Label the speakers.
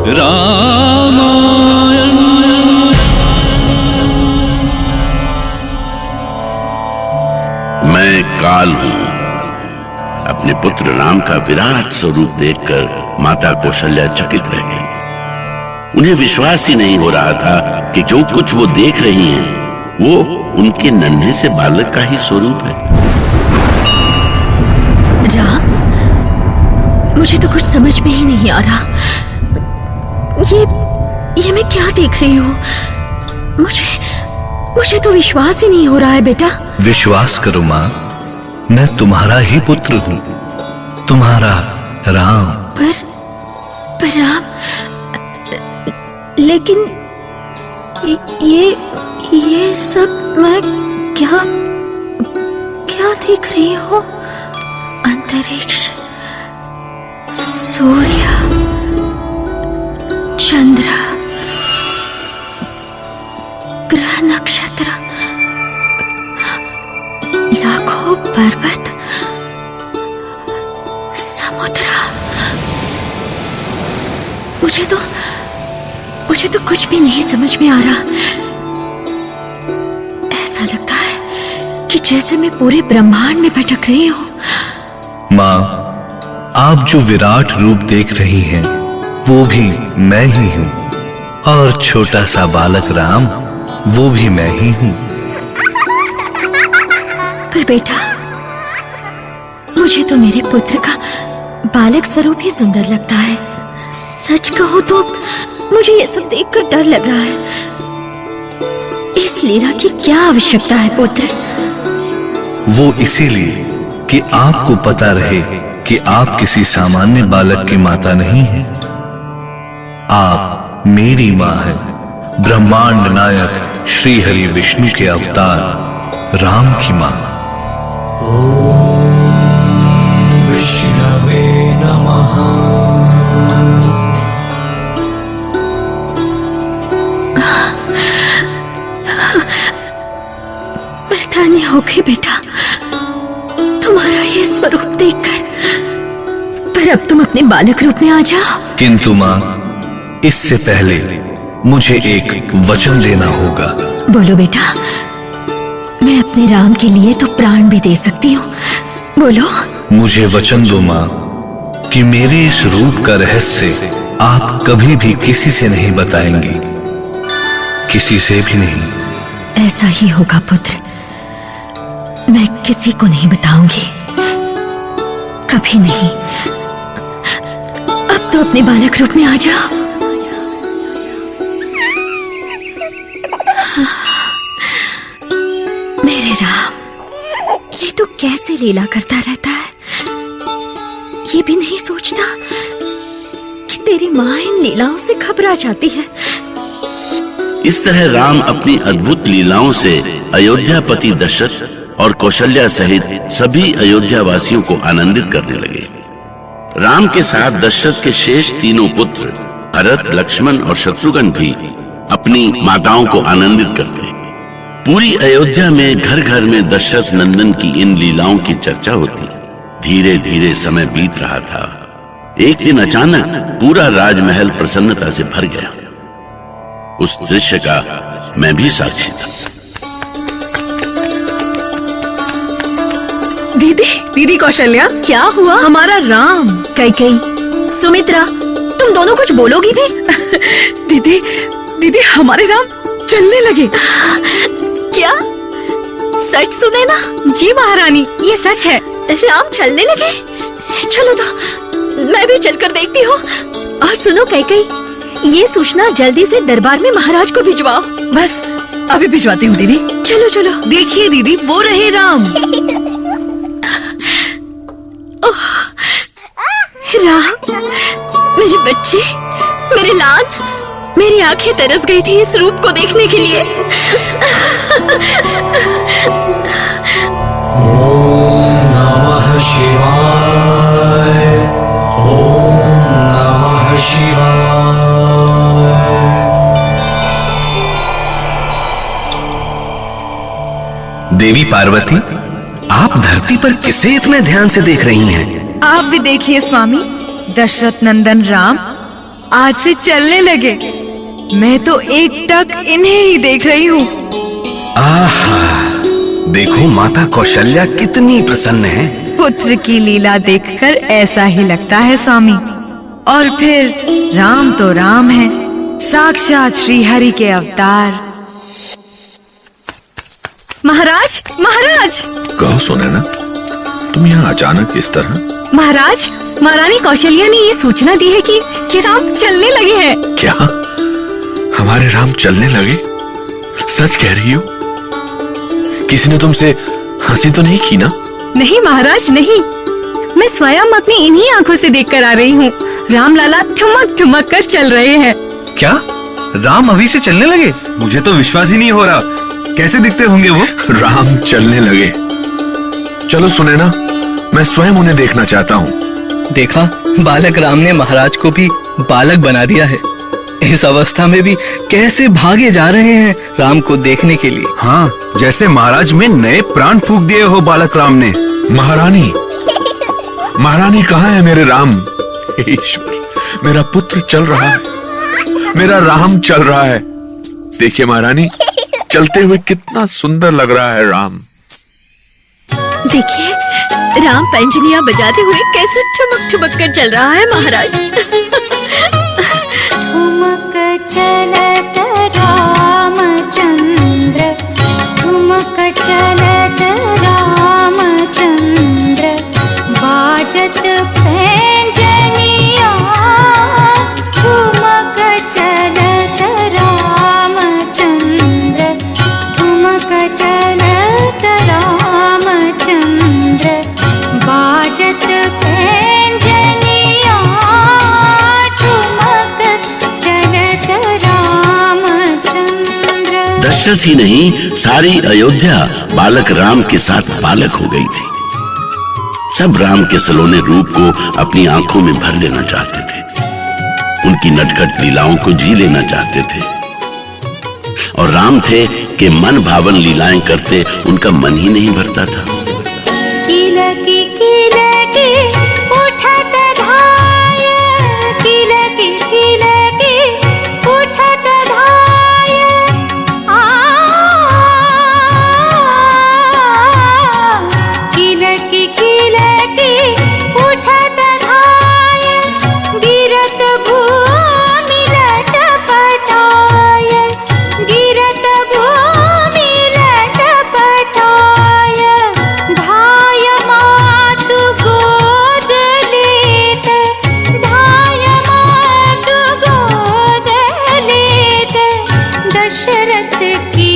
Speaker 1: रामायण।
Speaker 2: मैं काल हूं। अपने पुत्र राम का विराट स्वरूप देखकर माता कौशल्या चकित रह गई। उन्हें विश्वास ही नहीं हो रहा था कि जो कुछ वो देख रही हैं वो उनके नन्हे से बालक का ही स्वरूप है।
Speaker 3: राम, मुझे तो कुछ समझ में ही नहीं आ रहा। ये मैं क्या देख रही हूँ? मुझे तो विश्वास ही नहीं हो रहा है बेटा।
Speaker 4: विश्वास करो माँ, मैं तुम्हारा ही पुत्र हूँ, तुम्हारा राम।
Speaker 3: पर राम, लेकिन ये सब मैं क्या देख रही हूँ? अंतरिक्ष, सूर्य, चंद्र, ग्रह, नक्षत्र, लाखों पर्वत, समुद्र। मुझे तो कुछ भी नहीं समझ में आ रहा। ऐसा लगता है कि जैसे मैं पूरे ब्रह्मांड में भटक रही हूँ।
Speaker 4: माँ, आप जो विराट रूप देख रही हैं वो भी मैं ही हूँ, और छोटा सा बालक राम वो भी मैं ही हूँ।
Speaker 3: पर बेटा, मुझे तो मेरे पुत्र का बालक स्वरूप ही सुंदर लगता है। सच कहूँ तो मुझे ये सब देखकर डर लग रहा है। इस लीला की क्या आवश्यकता है पुत्र?
Speaker 4: वो इसीलिए कि आपको पता रहे कि आप किसी सामान्य बालक की माता नहीं हैं। आप मेरी माँ हैं, ब्रह्मांड नायक श्री हरि विष्णु के अवतार राम की माँ।
Speaker 1: विष्णवे नमः।
Speaker 3: मैं धन्य हो गई बेटा, तुम्हारा ये स्वरूप देखकर। पर अब तुम अपने बालक रूप में आ जाओ।
Speaker 4: किंतु माँ, इससे पहले मुझे एक वचन देना होगा।
Speaker 3: बोलो बेटा, मैं अपने राम के लिए तो प्राण भी दे सकती हूँ। बोलो।
Speaker 4: मुझे वचन दो माँ कि मेरे इस रूप का रहस्य आप कभी भी किसी से नहीं बताएंगी, किसी से भी नहीं।
Speaker 3: ऐसा ही होगा पुत्र, मैं किसी को नहीं बताऊंगी, कभी नहीं। अब तो अपने बालक रूप में आ जाओ। मेरे राम, ये तो कैसे लीला करता रहता है। ये भी नहीं सोचता कि तेरी माँ इन लीलाओं से घबरा जाती है।
Speaker 2: इस तरह राम अपनी अद्भुत लीलाओं से अयोध्यापति दशरथ और कौशल्या सहित सभी अयोध्या वासियों को आनंदित करने लगे। राम के साथ दशरथ के शेष तीनों पुत्र भरत, लक्ष्मण और शत्रुघ्न भी अपनी माताओं को आनंदित करते। पूरी अयोध्या में घर घर में दशरथ नंदन की इन लीलाओं की चर्चा होती। धीरे धीरे समय बीत रहा था। एक दिन अचानक पूरा राजमहल प्रसन्नता से भर गया। उस दृश्य का मैं भी साक्षी था।
Speaker 5: दीदी कौशल्या,
Speaker 3: क्या हुआ?
Speaker 5: हमारा राम।
Speaker 3: कैकेयी, सुमित्रा, तुम दोनों कुछ बोलोगी भी?
Speaker 5: दीदी हमारे राम चलने लगे।
Speaker 3: क्या? सच सुने ना?
Speaker 5: जी महारानी, ये सच है।
Speaker 3: राम चलने लगे? चलो तो मैं भी चलकर देखती हूँ। और सुनो कैकेयी, ये सूचना जल्दी से दरबार में महाराज को भिजवाओ।
Speaker 5: बस अभी भिजवाती हूँ दीदी।
Speaker 3: चलो चलो।
Speaker 5: देखिए दीदी, वो रहे राम।
Speaker 3: राम, मेरे बच्चे, मेरे लाल, मेरी आंखें तरस गई थी इस रूप को देखने के लिए।
Speaker 1: ओम नमः शिवाय। ओम नमः शिवाय।
Speaker 4: देवी पार्वती, आप धरती पर किसे इतने ध्यान से देख रही हैं?
Speaker 5: आप भी देखिए स्वामी, दशरथ नंदन राम आज से चलने लगे। मैं तो एक टक इन्हें ही देख रही हूँ।
Speaker 6: आहा, देखो माता कौशल्या कितनी प्रसन्न है।
Speaker 5: पुत्र की लीला देखकर ऐसा ही लगता है स्वामी। और फिर राम तो राम है, साक्षात श्री हरि के अवतार। महाराज, महाराज।
Speaker 4: कहो सुनैना, तुम यहाँ अचानक इस तरह?
Speaker 5: महाराज, महारानी कौशल्या ने ये सूचना दी है कि राम चलने लगे हैं।
Speaker 4: क्या हमारे राम चलने लगे? सच कह रही हो? किसी ने तुमसे हंसी तो नहीं की ना?
Speaker 5: नहीं महाराज, नहीं। मैं स्वयं अपनी इन्हीं आंखों से देखकर आ रही हूँ। राम लाला ठुमक ठुमक कर चल रहे हैं।
Speaker 4: क्या राम अभी से चलने लगे?
Speaker 6: मुझे तो विश्वास ही नहीं हो रहा। कैसे दिखते होंगे वो?
Speaker 4: राम चलने लगे। चलो सुनैना, मैं स्वयं उन्हें देखना चाहता हूँ।
Speaker 7: देखा, बालक राम ने महाराज को भी बालक बना दिया है। इस अवस्था में भी कैसे भागे जा रहे हैं राम को देखने के लिए।
Speaker 6: हाँ, जैसे महाराज में नए प्राण फूंक दिए हो बालक राम ने।
Speaker 4: महारानी, महारानी कहाँ है मेरे राम? ईश्वर, मेरा पुत्र चल रहा है, मेरा राम चल रहा है। देखिए महारानी, चलते हुए कितना सुंदर लग रहा है राम।
Speaker 3: देखिए, राम पंजनियां बजाते हुए कैसे ठुमक ठुमक कर चल रहा है महाराज।
Speaker 8: ठुमक चलत रामचंद्र, ठुमक चलत रामचंद्र, बाजत पैंजनिया। ठुमक चलत रामचंद्र, ठुमक चलत रामचंद्र, बाजत पैंजनिया। ठुमक चलत रामचंद्र।
Speaker 2: दशरथ ही नहीं, सारी अयोध्या बालक राम के साथ बालक हो गई थी। सब राम के सलोने रूप को अपनी आंखों में भर लेना चाहते थे, उनकी नटखट लीलाओं को जी लेना चाहते थे। और राम थे कि मन भावन लीलाएं करते उनका मन ही नहीं भरता था।
Speaker 8: किलकी किलकी उठत धाय, किलकी किलकी उठत धाय। किलकी किलकी उठत धाय, गिरत भूमि लटपटाय, गिरत भूमि लटपटाय। धाय मातु गोद लेत, धाय मातु गोद लेत, दशरथ की